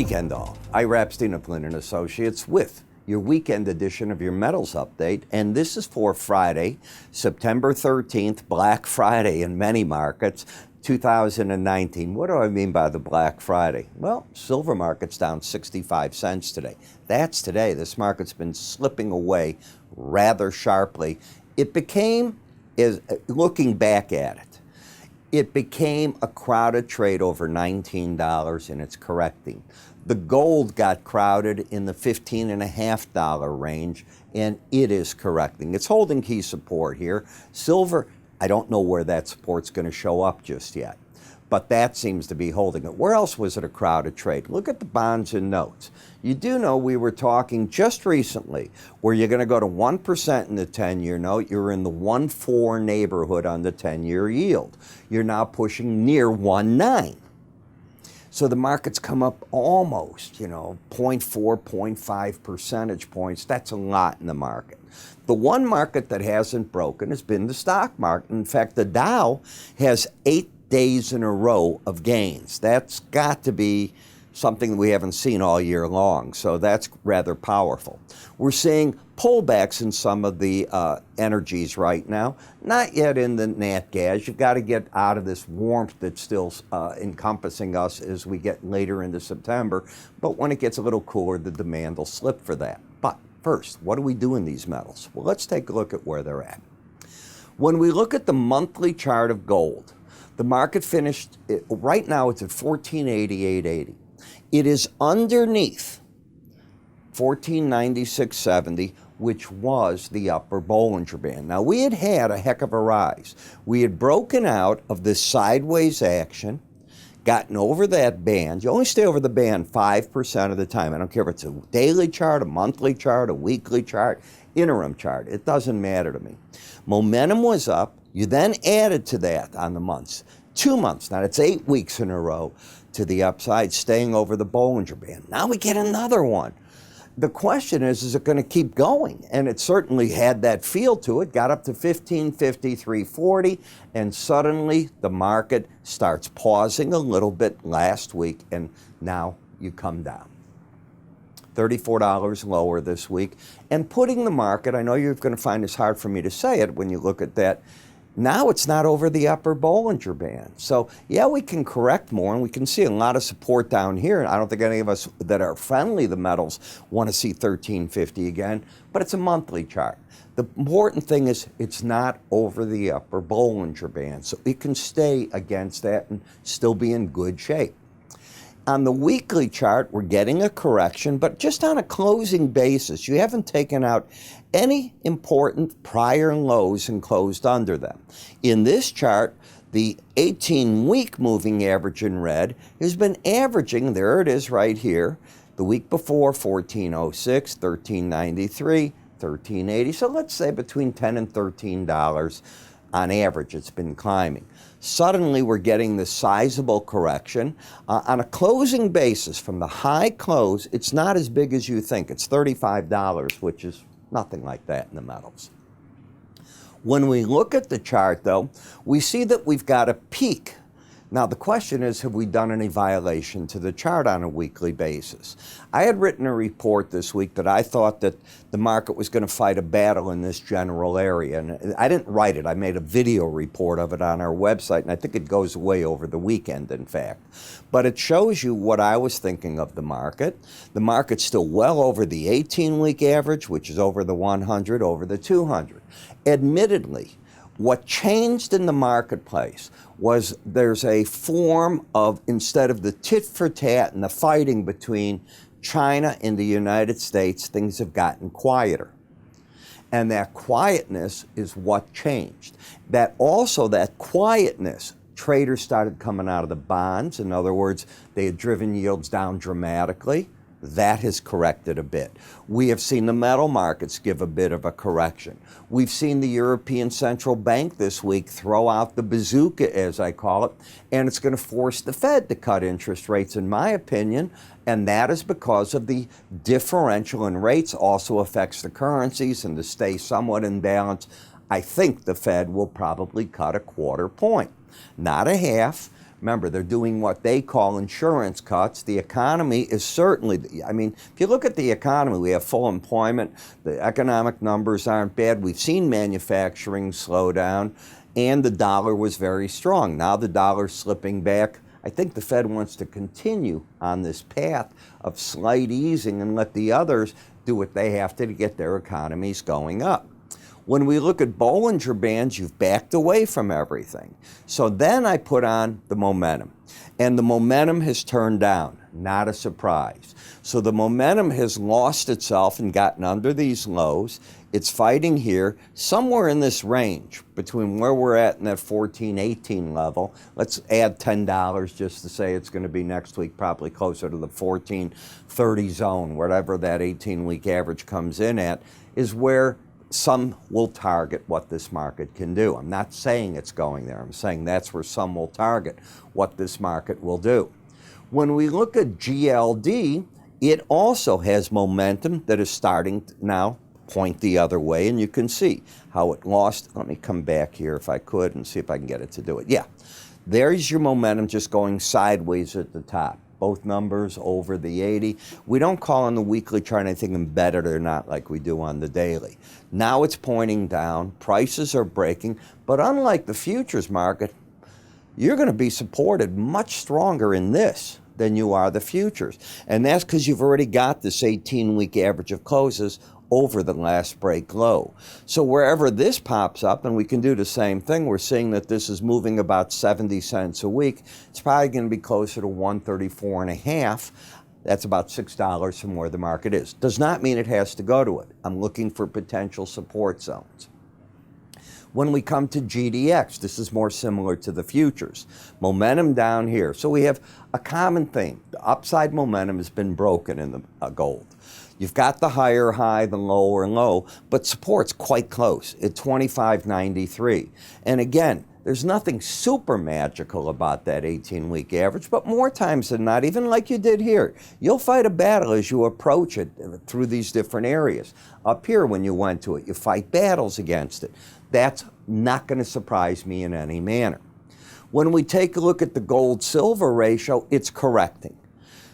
weekend all. Ira Epstein of Linn & Associates with your weekend edition of your metals update, and this is for Friday, September 13th, Black Friday in many markets, 2019. What do I mean by the Black Friday? Well, silver market's down 65 cents today. That's today. This market's been slipping away rather sharply. It became, looking back at it, it became a crowded trade over $19 and it's correcting. The gold got crowded in the $15.50 range and it is correcting. It's holding key support here. Silver, I don't know where that support's going to show up just yet, but that seems to be holding it. Where else was it a crowded trade? Look at the bonds and notes. You do know we were talking just recently where you're going to go to 1% in the 10-year note. You're in the 1.4 neighborhood on the 10-year yield. You're now pushing near 1.9. So the market's come up almost, 0.4, 0.5 percentage points. That's a lot in the market. The one market that hasn't broken has been the stock market. In fact, the Dow has 8 days in a row of gains. That's got to be something we haven't seen all year long, so that's rather powerful. We're seeing pullbacks in some of the energies right now, not yet in the nat gas. You've got to get out of this warmth that's still encompassing us as we get later into September, but when it gets a little cooler, the demand will slip for that. But first, what do we do in these metals? Well, let's take a look at where they're at. When we look at the monthly chart of gold, the market finished, right now it's at 1488.80. It is underneath 1496.70, which was the upper Bollinger Band. Now, we had had a heck of a rise. We had broken out of this sideways action, gotten over that band. You only stay over the band 5% of the time. I don't care if it's a daily chart, a monthly chart, a weekly chart, interim chart. It doesn't matter to me. Momentum was up. You then added to that on the months. 2 months, now it's 8 weeks in a row to the upside, staying over the Bollinger Band. Now we get another one. The question is it going to keep going? And it certainly had that feel to it, got up to 1553.40, and suddenly the market starts pausing a little bit last week, and now you come down. $34 lower this week, and putting the market, I know you're going to find this hard for me to say it when you look at that, now it's not over the upper Bollinger Band. So, yeah, we can correct more, and we can see a lot of support down here. And I don't think any of us that are friendly to metals want to see 1350 again, but it's a monthly chart. The important thing is it's not over the upper Bollinger Band, so it can stay against that and still be in good shape. On the weekly chart, we're getting a correction, but just on a closing basis. You haven't taken out any important prior lows and closed under them. In this chart, the 18-week moving average in red has been averaging, there it is right here, the week before 1406, 1393, 1380. So let's say between $10 and $13 on average it's been climbing. Suddenly we're getting this sizable correction. On a closing basis, from the high close, it's not as big as you think. It's $35, which is nothing like that in the metals. When we look at the chart, though, we see that we've got a peak. Now, the question is, have we done any violation to the chart on a weekly basis? I had written a report this week that I thought that the market was going to fight a battle in this general area. And I didn't write it. I made a video report of it on our website, and I think it goes away over the weekend, in fact. But it shows you what I was thinking of the market. The market's still well over the 18-week average, which is over the 100, over the 200. Admittedly, what changed in the marketplace was there's a form of, instead of the tit for tat and the fighting between China and the United States, things have gotten quieter. And that quietness is what changed. That quietness, traders started coming out of the bonds. In other words, they had driven yields down dramatically. That has corrected a bit. We have seen the metal markets give a bit of a correction. We've seen the European Central Bank this week throw out the bazooka, as I call it, and it's going to force the Fed to cut interest rates, in my opinion, and that is because of the differential in rates also affects the currencies, and to stay somewhat in balance, I think the Fed will probably cut a 1/4 point. Not a half, Remember, they're doing what they call insurance cuts. The economy is certainly, I mean, if you look at the economy, we have full employment. The economic numbers aren't bad. We've seen manufacturing slow down, and the dollar was very strong. Now the dollar's slipping back. I think the Fed wants to continue on this path of slight easing and let the others do what they have to get their economies going up. When we look at Bollinger Bands, you've backed away from everything. So then I put on the momentum. And the momentum has turned down, not a surprise. So the momentum has lost itself and gotten under these lows. It's fighting here, somewhere in this range, between where we're at and that 14.18 level. Let's add $10 just to say it's going to be next week, probably closer to the 14.30 zone, whatever that 18-week average comes in at, is where some will target what this market can do. I'm not saying it's going there. I'm saying that's where some will target what this market will do. When we look at GLD, it also has momentum that is starting to now point the other way, and you can see how it lost. Let me come back here if I could and see if I can get it to do it. Yeah, there's your momentum just going sideways at the top. Both numbers over the 80. We don't call on the weekly chart anything embedded or not like we do on the daily. Now it's pointing down, prices are breaking, but unlike the futures market, you're going to be supported much stronger in this than you are the futures. And that's because you've already got this 18-week average of closes over the last break low. So wherever this pops up, and we can do the same thing, we're seeing that this is moving about 70 cents a week. It's probably going to be closer to 134.5. That's about $6 from where the market is. Does not mean it has to go to it. I'm looking for potential support zones. When we come to GDX, this is more similar to the futures. Momentum down here. So we have a common theme. The upside momentum has been broken in the gold. You've got the higher high, the lower low, but support's quite close at 25.93. And again, there's nothing super magical about that 18-week average, but more times than not, even like you did here, you'll fight a battle as you approach it through these different areas. Up here, when you went to it, you fight battles against it. That's not going to surprise me in any manner. When we take a look at the gold-silver ratio, it's correcting.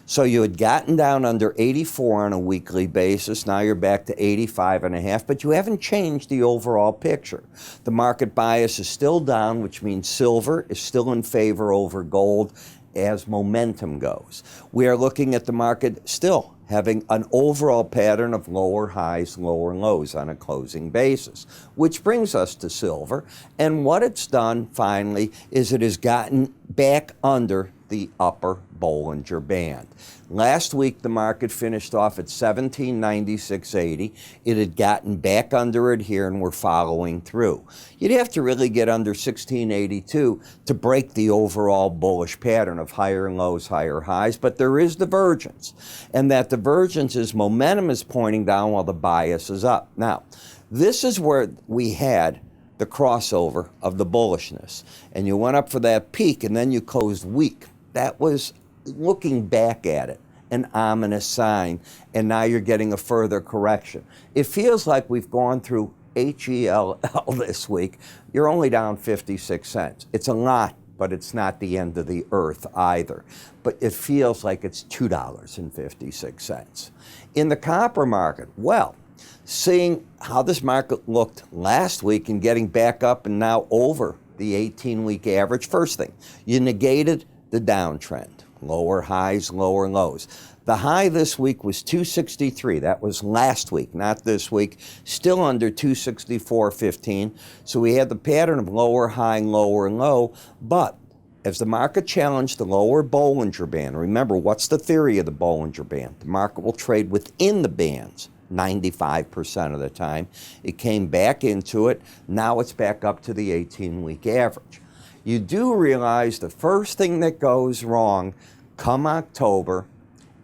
So you had gotten down under 84 on a weekly basis. Now you're back to 85.5, but you haven't changed the overall picture. The market bias is still down, which means silver is still in favor over gold as momentum goes. We are looking at the market still having an overall pattern of lower highs, lower lows on a closing basis, which brings us to silver. And what it's done finally is it has gotten back under the upper Bollinger Band. Last week, the market finished off at 1796.80. It had gotten back under it here, and we're following through. You'd have to really get under 1682 to break the overall bullish pattern of higher lows, higher highs, but there is divergence. And that divergence is momentum is pointing down while the bias is up. Now, this is where we had the crossover of the bullishness. And you went up for that peak, and then you closed weak. That was, looking back at it, an ominous sign, and now you're getting a further correction. It feels like we've gone through HELL this week. You're only down 56 cents. It's a lot, but it's not the end of the earth either. But it feels like it's $2.56. In the copper market, well, seeing how this market looked last week and getting back up and now over the 18-week average, first thing, you negated the downtrend, lower highs, lower lows. The high this week was 263. That was last week, not this week. Still under 264.15. So we had the pattern of lower high, lower low. But as the market challenged the lower Bollinger Band, remember, what's the theory of the Bollinger Band? The market will trade within the bands 95% of the time. It came back into it. Now it's back up to the 18-week average. You do realize the first thing that goes wrong come October,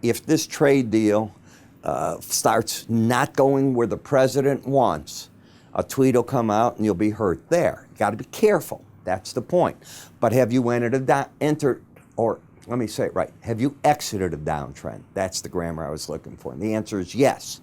if this trade deal starts not going where the president wants, a tweet will come out and you'll be hurt there. You got to be careful. That's the point. But have you entered let me say it right. Have you exited a downtrend? That's the grammar I was looking for. And the answer is yes.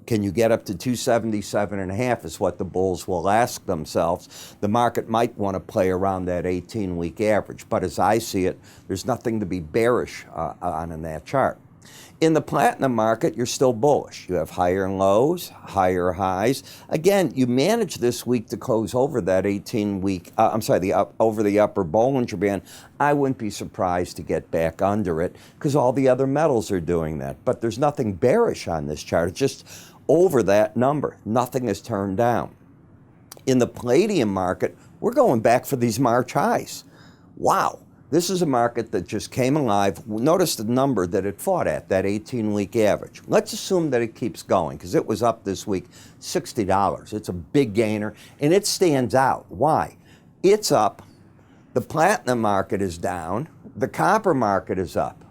Can you get up to 277.5 is what the bulls will ask themselves. The market might want to play around that 18-week average, but as I see it, there's nothing to be bearish on in that chart. In the platinum market, you're still bullish. You have higher lows, higher highs. Again, you managed this week to close over that 18-week, over the upper Bollinger Band. I wouldn't be surprised to get back under it because all the other metals are doing that. But there's nothing bearish on this chart. It's just over that number. Nothing is turned down. In the palladium market, we're going back for these March highs. Wow. This is a market that just came alive. Notice the number that it fought at, that 18-week average. Let's assume that it keeps going because it was up this week $60. It's a big gainer, and it stands out. Why? It's up. The platinum market is down. The copper market is up.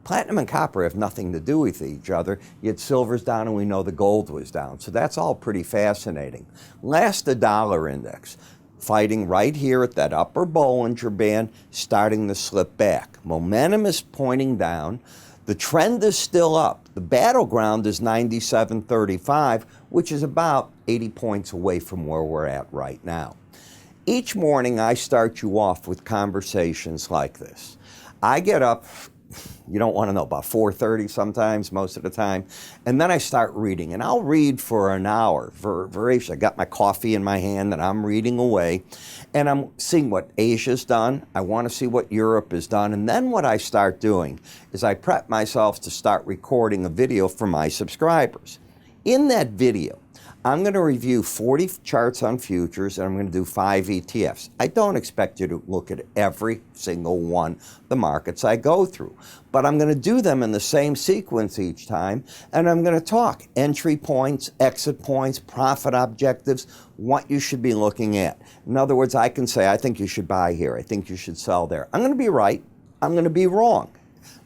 Platinum and copper have nothing to do with each other, yet silver's down and we know the gold was down. So that's all pretty fascinating. Last, the dollar index. Fighting right here at that upper Bollinger Band, starting to slip back. Momentum is pointing down. The trend is still up. The battleground is 97.35, which is about 80 points away from where we're at right now. Each morning I start you off with conversations like this. I get up, you don't want to know, about 4:30 sometimes, most of the time, and then I start reading, and I'll read for an hour. I got my coffee in my hand and I'm reading away, and I'm seeing what Asia's done. I want to see what Europe has done, and then what I start doing is I prep myself to start recording a video for my subscribers. In that video, I'm going to review 40 charts on futures, and I'm going to do 5 ETFs. I don't expect you to look at every single one of the markets I go through, but I'm going to do them in the same sequence each time, and I'm going to talk entry points, exit points, profit objectives, what you should be looking at. In other words, I can say, I think you should buy here. I think you should sell there. I'm going to be right. I'm going to be wrong.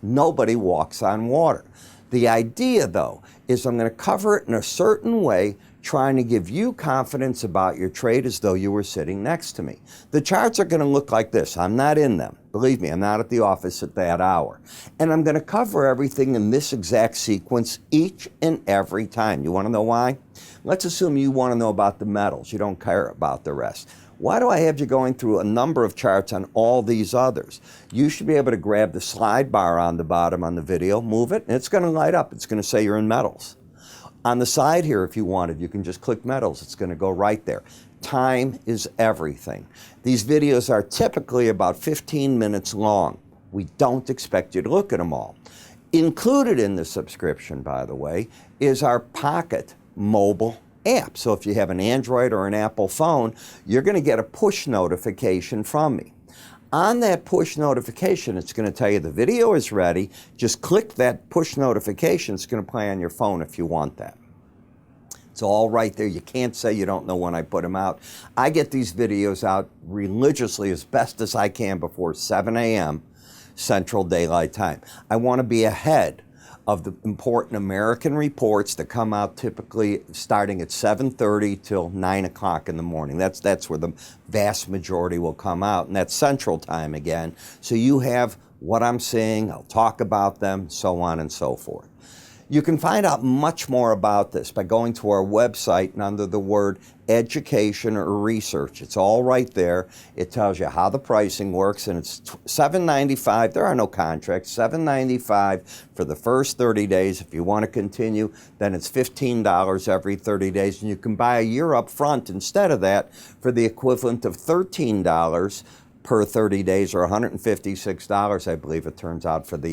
Nobody walks on water. The idea, though, is I'm going to cover it in a certain way, trying to give you confidence about your trade as though you were sitting next to me. The charts are going to look like this. I'm not in them. Believe me, I'm not at the office at that hour. And I'm going to cover everything in this exact sequence each and every time. You want to know why? Let's assume you want to know about the metals. You don't care about the rest. Why do I have you going through a number of charts on all these others? You should be able to grab the slide bar on the bottom on the video, move it, and it's going to light up. It's going to say you're in metals. On the side here, if you wanted, you can just click metals. It's going to go right there. Time is everything. These videos are typically about 15 minutes long. We don't expect you to look at them all. Included in the subscription, by the way, is our Pocket mobile app. So if you have an Android or an Apple phone, you're going to get a push notification from me. On that push notification, it's going to tell you the video is ready. Just click that push notification. It's going to play on your phone if you want that. It's all right there. You can't say you don't know when I put them out. I get these videos out religiously as best as I can before 7 a.m. Central Daylight Time. I want to be ahead of the important American reports that come out typically starting at 7:30 till 9 o'clock in the morning. That's where the vast majority will come out, and that's Central Time again. So you have what I'm seeing, I'll talk about them, so on and so forth. You can find out much more about this by going to our website and under the word education or research. It's all right there. It tells you how the pricing works, and it's $7.95. There are no contracts. $7.95 for the first 30 days. If you want to continue, then it's $15 every 30 days, and you can buy a year up front instead of that for the equivalent of $13 per 30 days, or $156, I believe it turns out, for the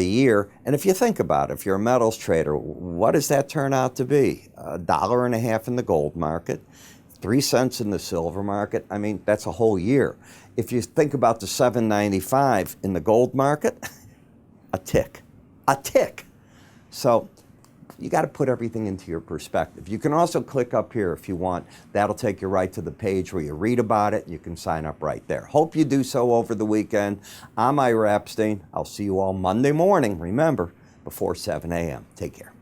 year. And if you think about it, if you're a metals trader, what does that turn out to be? $1.50 in the gold market, 3 cents in the silver market. I mean, that's a whole year. If you think about the $7.95 in the gold market, a tick. So you got to put everything into your perspective. You can also click up here if you want. That'll take you right to the page where you read about it. You can sign up right there. Hope you do so over the weekend. I'm Ira Epstein. I'll see you all Monday morning, remember, before 7 a.m. Take care.